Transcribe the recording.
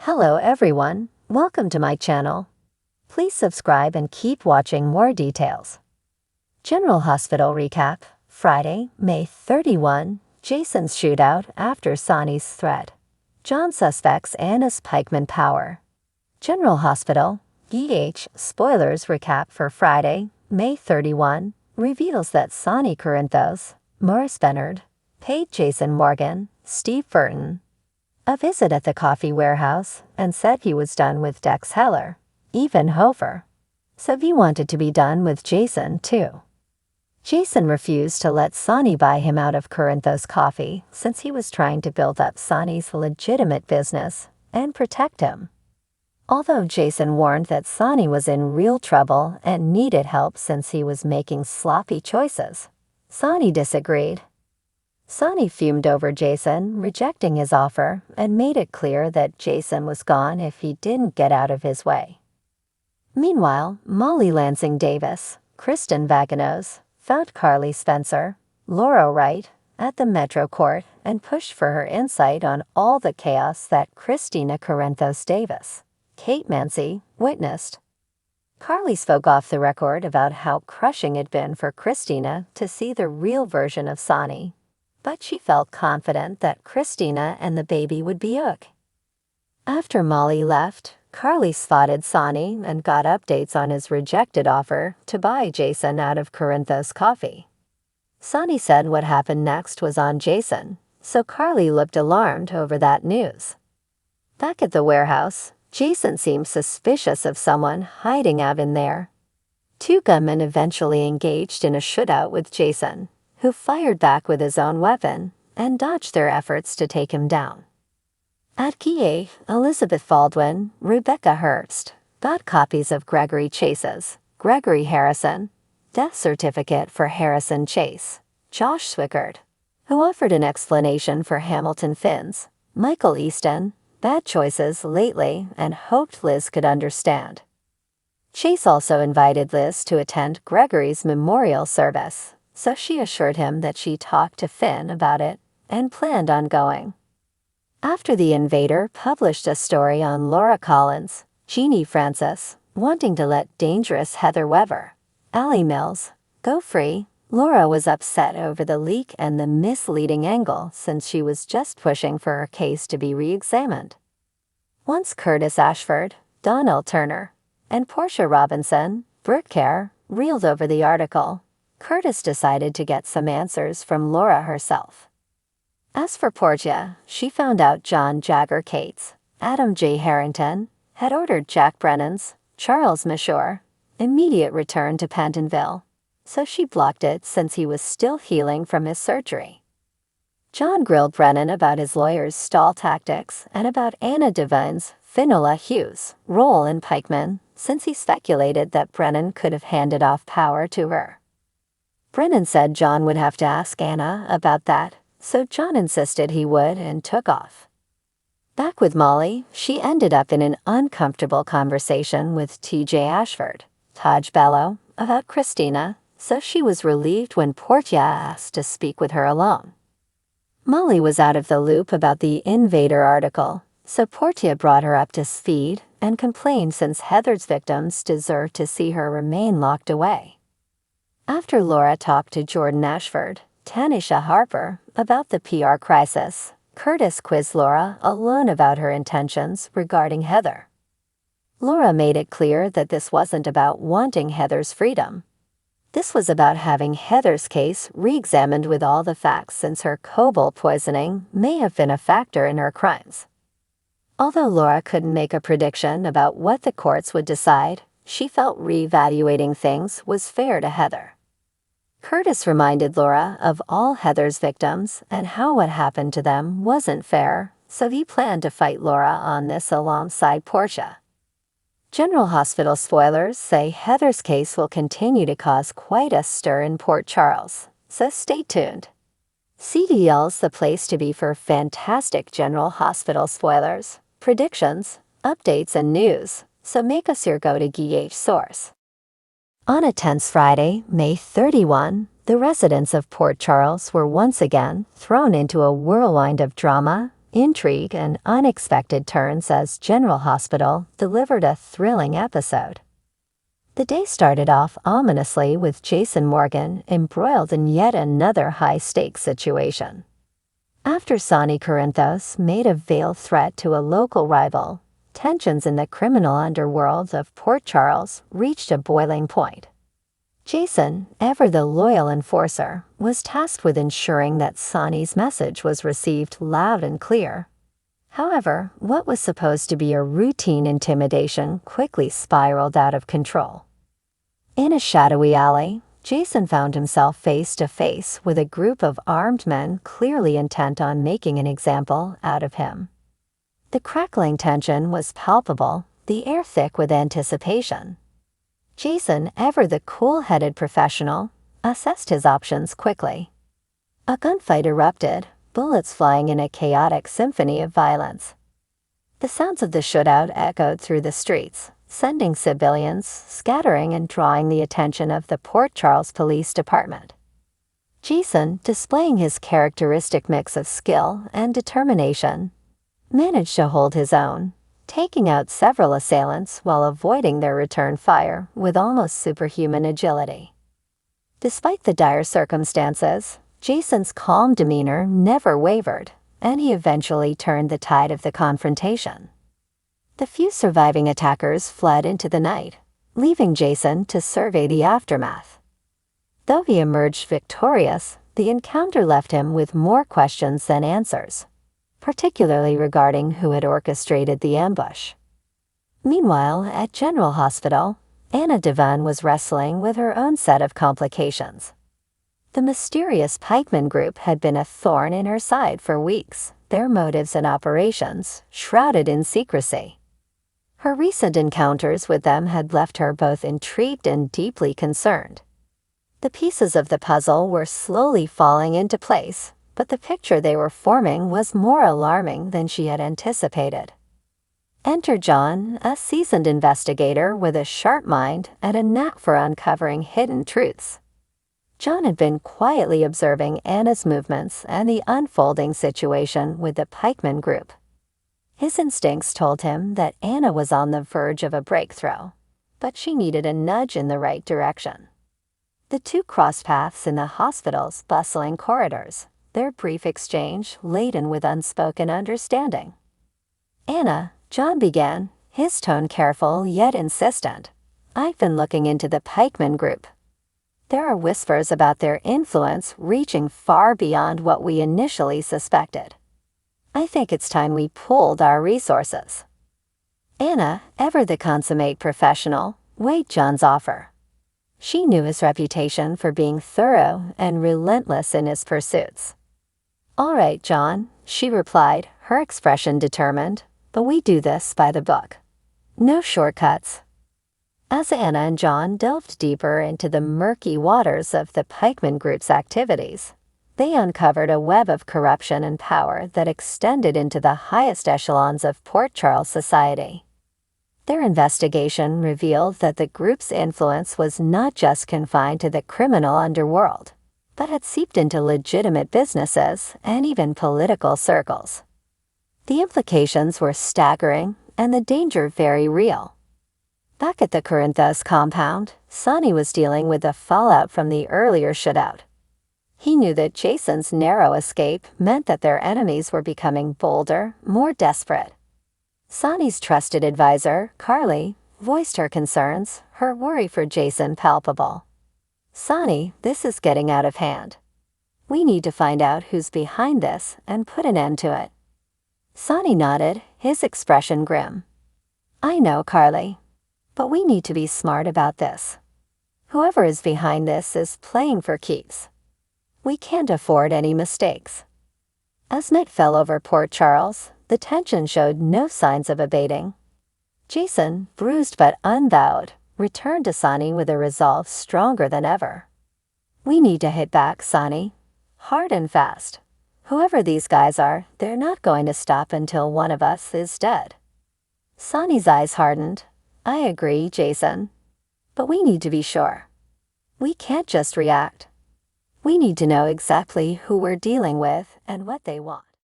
Hello everyone, welcome to my channel. Please subscribe and keep watching more details. General Hospital Recap, Friday, May 31, Jason's shootout after Sonny's threat. John suspects Anna's pikeman power. General Hospital, spoilers recap for Friday, May 31, reveals that Sonny Corinthos, Maurice Bernard, paid Jason Morgan, Steve Burton, a visit at the coffee warehouse and said he was done with Dex Heller, even Hofer. So he wanted to be done with Jason too. Jason refused to let Sonny buy him out of Corinthos Coffee since he was trying to build up Sonny's legitimate business and protect him. Although Jason warned that Sonny was in real trouble and needed help since he was making sloppy choices, Sonny disagreed. Sonny fumed over Jason, rejecting his offer, and made it clear that Jason was gone if he didn't get out of his way. Meanwhile, Molly Lansing Davis, Kristen Vaganos, found Carly Spencer, Laura Wright, at the Metro Court and pushed for her insight on all the chaos that Christina Corinthos Davis, Kate Mancy, witnessed. Carly spoke off the record about how crushing it'd been for Christina to see the real version of Sonny, but she felt confident that Christina and the baby would be okay. After Molly left, Carly spotted Sonny and got updates on his rejected offer to buy Jason out of Corinthos Coffee. Sonny said what happened next was on Jason, so Carly looked alarmed over that news. Back at the warehouse, Jason seemed suspicious of someone hiding out in there. Two gunmen eventually engaged in a shootout with Jason, who fired back with his own weapon and dodged their efforts to take him down. At GA, Elizabeth Baldwin, Rebecca Hurst, got copies of Gregory Chase's, Gregory Harrison, death certificate for Harrison Chase, Josh Swickard, who offered an explanation for Hamilton Finn's, Michael Easton, bad choices lately and hoped Liz could understand. Chase also invited Liz to attend Gregory's memorial service, so she assured him that she talked to Finn about it and planned on going. After the Invader published a story on Laura Collins, Jeannie Francis, wanting to let dangerous Heather Weber, Allie Mills, go free, Laura was upset over the leak and the misleading angle since she was just pushing for her case to be re-examined. Once Curtis Ashford, Donnell Turner, and Portia Robinson, Bert Kerr, reeled over the article, Curtis decided to get some answers from Laura herself. As for Portia, she found out John Jagger Cates, Adam J. Harrington, had ordered Jack Brennan's, Charles Mashore, immediate return to Pentonville, so she blocked it since he was still healing from his surgery. John grilled Brennan about his lawyer's stall tactics and about Anna Devine's, Finola Hughes, role in Pikeman, since he speculated that Brennan could have handed off power to her. Brennan said John would have to ask Anna about that, so John insisted he would and took off. Back with Molly, she ended up in an uncomfortable conversation with T.J. Ashford, Taj Bello, about Christina, so she was relieved when Portia asked to speak with her alone. Molly was out of the loop about the Invader article, so Portia brought her up to speed and complained since Heather's victims deserved to see her remain locked away. After Laura talked to Jordan Ashford, Tanisha Harper, about the PR crisis, Curtis quizzed Laura alone about her intentions regarding Heather. Laura made it clear that this wasn't about wanting Heather's freedom. This was about having Heather's case re-examined with all the facts since her cobalt poisoning may have been a factor in her crimes. Although Laura couldn't make a prediction about what the courts would decide, she felt re-evaluating things was fair to Heather. Curtis reminded Laura of all Heather's victims and how what happened to them wasn't fair, so he planned to fight Laura on this alongside Portia. General Hospital spoilers say Heather's case will continue to cause quite a stir in Port Charles, so stay tuned. CDL's the place to be for fantastic General Hospital spoilers, predictions, updates, and news, so make us your go-to source. On a tense Friday, May 31, the residents of Port Charles were once again thrown into a whirlwind of drama intrigue and unexpected turns as General Hospital delivered a thrilling episode. The day started off ominously with Jason Morgan embroiled in yet another high-stakes situation. After Sonny Corinthos made a veiled threat to a local rival, tensions in the criminal underworld of Port Charles reached a boiling point. Jason, ever the loyal enforcer, was tasked with ensuring that Sonny's message was received loud and clear. However, what was supposed to be a routine intimidation quickly spiraled out of control. In a shadowy alley, Jason found himself face to face with a group of armed men clearly intent on making an example out of him. The crackling tension was palpable, the air thick with anticipation. Jason, ever the cool-headed professional, assessed his options quickly. A gunfight erupted, bullets flying in a chaotic symphony of violence. The sounds of the shootout echoed through the streets, sending civilians scattering and drawing the attention of the Port Charles Police Department. Jason, displaying his characteristic mix of skill and determination, managed to hold his own, taking out several assailants while avoiding their return fire with almost superhuman agility. Despite the dire circumstances, Jason's calm demeanor never wavered, and he eventually turned the tide of the confrontation. The few surviving attackers fled into the night, leaving Jason to survey the aftermath. Though he emerged victorious, the encounter left him with more questions than answers, particularly regarding who had orchestrated the ambush. Meanwhile, at General Hospital, Anna Devon was wrestling with her own set of complications. The mysterious pikeman group had been a thorn in her side for weeks, their motives and operations shrouded in secrecy. Her recent encounters with them had left her both intrigued and deeply concerned. The pieces of the puzzle were slowly falling into place, but the picture they were forming was more alarming than she had anticipated. Enter John, a seasoned investigator with a sharp mind and a knack for uncovering hidden truths. John had been quietly observing Anna's movements and the unfolding situation with the pikeman group. His instincts told him that Anna was on the verge of a breakthrough, but she needed a nudge in the right direction. The two crossed paths in the hospital's bustling corridors, their brief exchange laden with unspoken understanding. "Anna," John began, his tone careful yet insistent, "I've been looking into the pikeman group. There are whispers about their influence reaching far beyond what we initially suspected. I think it's time we pooled our resources." Anna, ever the consummate professional, weighed John's offer. She knew his reputation for being thorough and relentless in his pursuits. "All right, John," she replied, her expression determined, "but we do this by the book. No shortcuts." As Anna and John delved deeper into the murky waters of the pikeman group's activities, they uncovered a web of corruption and power that extended into the highest echelons of Port Charles society. Their investigation revealed that the group's influence was not just confined to the criminal underworld, but had seeped into legitimate businesses and even political circles. The implications were staggering and the danger very real. Back at the Corinthos compound, Sonny was dealing with the fallout from the earlier shootout. He knew that Jason's narrow escape meant that their enemies were becoming bolder, more desperate. Sonny's trusted advisor, Carly, voiced her concerns, her worry for Jason palpable. "Sonny, this is getting out of hand. We need to find out who's behind this and put an end to it." Sonny nodded, his expression grim. "I know, Carly. But we need to be smart about this. Whoever is behind this is playing for keeps. We can't afford any mistakes." As night fell over Port Charles, the tension showed no signs of abating. Jason, bruised but unbowed, returned to Sonny with a resolve stronger than ever. "We need to hit back, Sonny. Hard and fast. Whoever these guys are, they're not going to stop until one of us is dead." Sonny's eyes hardened. "I agree, Jason. But we need to be sure. We can't just react. We need to know exactly who we're dealing with and what they want."